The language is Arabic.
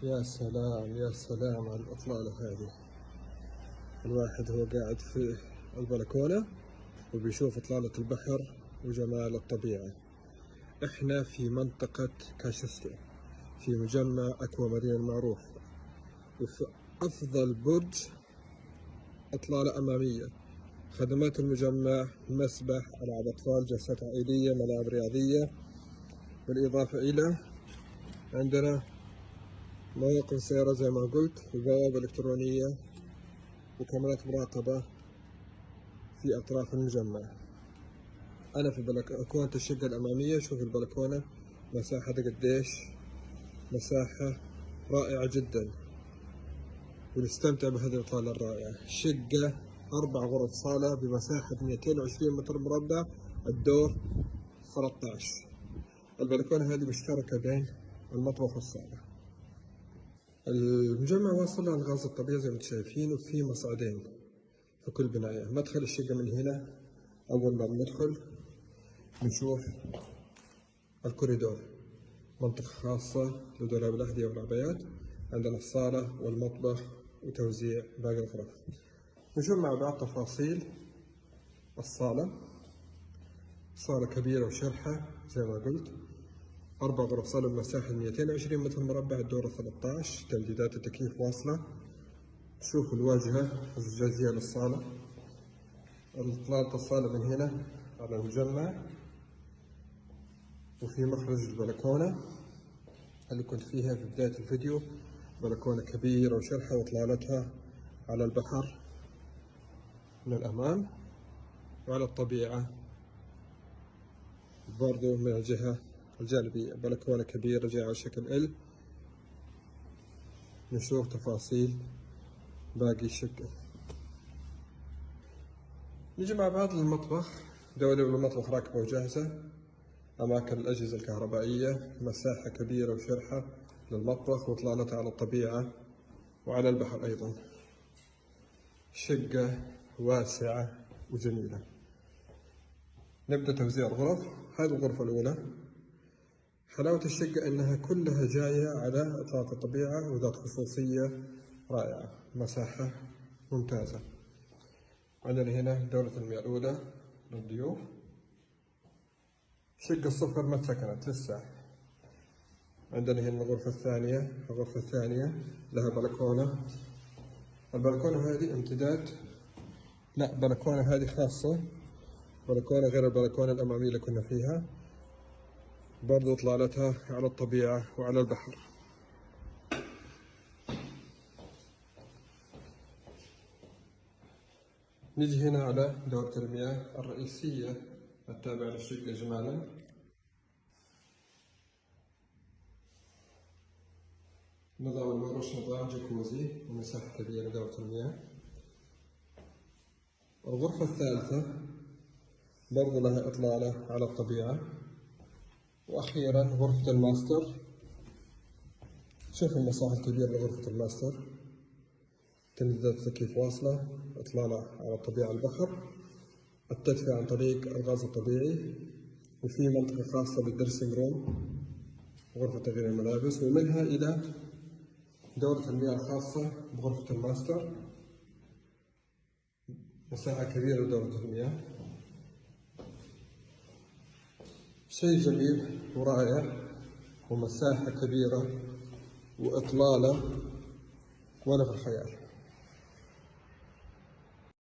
يا سلام يا سلام على الإطلالة هذه. الواحد هو قاعد في البلكونة وبيشوف إطلالة البحر وجمال الطبيعة. إحنا في منطقة كاشيستا في مجمع أكوا مارين المعروف، وفي أفضل برج إطلالة أمامية. خدمات المجمع مسبح، ألعاب أطفال، جلسات عائلية، ملاعب رياضية، بالإضافة إلى عندنا مواقف سيارة زي ما قلت، وبوابة إلكترونية وكاميرات مراقبة في أطراف المجمع. أنا في بلكونة الشقة الأمامية. شوف البلكونة مساحة قديش، مساحة رائعة جدا، ونستمتع بهذه الإطلالة الرائعة. شقة 4 غرف صالة بمساحة 220 متر مربع، الدور 13. البلكونة هذه مشتركة بين المطبخ والصالة. المجمع واصل على الغاز الطبيعي زي ما انتم شايفين، وفي مصعدين في كل بناية. مدخل الشقة من هنا، أول ما بندخل نشوف الكوريدور، منطقة خاصة لدولاب الأحذية والعبايات. عندنا الصالة والمطبخ وتوزيع باقي الغرف. نشوف مع بعض تفاصيل الصالة. صالة كبيرة وشرحة زي ما قلت، 4 غرف صالة بمساحة 220 متر مربع، الدور 13. تمديدات التكييف واصلة. شوفوا الواجهة الزجاجية للصالة. إطلالة الصالة من هنا على المجمع، وفي مخرج البلكونة اللي كنت فيها في بداية الفيديو. بلكونة كبيرة وشرحة وإطلالتها على البحر من الأمام وعلى الطبيعة برضو من الجهة الجانبية. بلكونة كبيرة جاية على شكل ال. نشوف تفاصيل باقي الشقة. نجي مع بعض للمطبخ. دواليب المطبخ راكبة وجاهزة. أماكن الأجهزة الكهربائية، مساحة كبيرة وشرحة للمطبخ وإطلالتها على الطبيعة وعلى البحر أيضا. شقة واسعة وجميلة. نبدأ توزيع الغرف. هذه الغرفة الأولى. حلاوة الشقة إنها كلها جاية على إطلالة الطبيعة وذات خصوصية رائعة. مساحة ممتازة. عندنا هنا دورة المياه الأولى للضيوف. شقة الصفر ما اتسكنت لسه. عندنا هنا الغرفة الثانية. الغرفة الثانية لها بلكونة. البلكونة هذه امتداد، لا بلكونة هذه خاصة، بلكونة غير البلكونة الأمامية اللي كنا فيها. برضو إطلالتها على الطبيعة وعلى البحر. نجي هنا على دورة المياه الرئيسية التابعة للشقة إجمالا. نظام المفروش نظام جاكوزي ومساحة كبيرة لدورة المياه. الغرفة الثالثة برضو لها إطلالة على الطبيعة. وأخيرا غرفة الماستر. شوف المساحة الكبيرة لغرفة الماستر. تمديدات التكييف واصلة. إطلالة على الطبيعة البحر. التدفئة عن طريق الغاز الطبيعي. وفي منطقة خاصة بالدرسينج روم، غرفة تغيير الملابس، ومنها إلى دورة المياه الخاصة بغرفة الماستر. مساحة كبيرة لدورة المياه. شيء جميل ورائع، ومساحة كبيرة وإطلالة ولا في الخيال.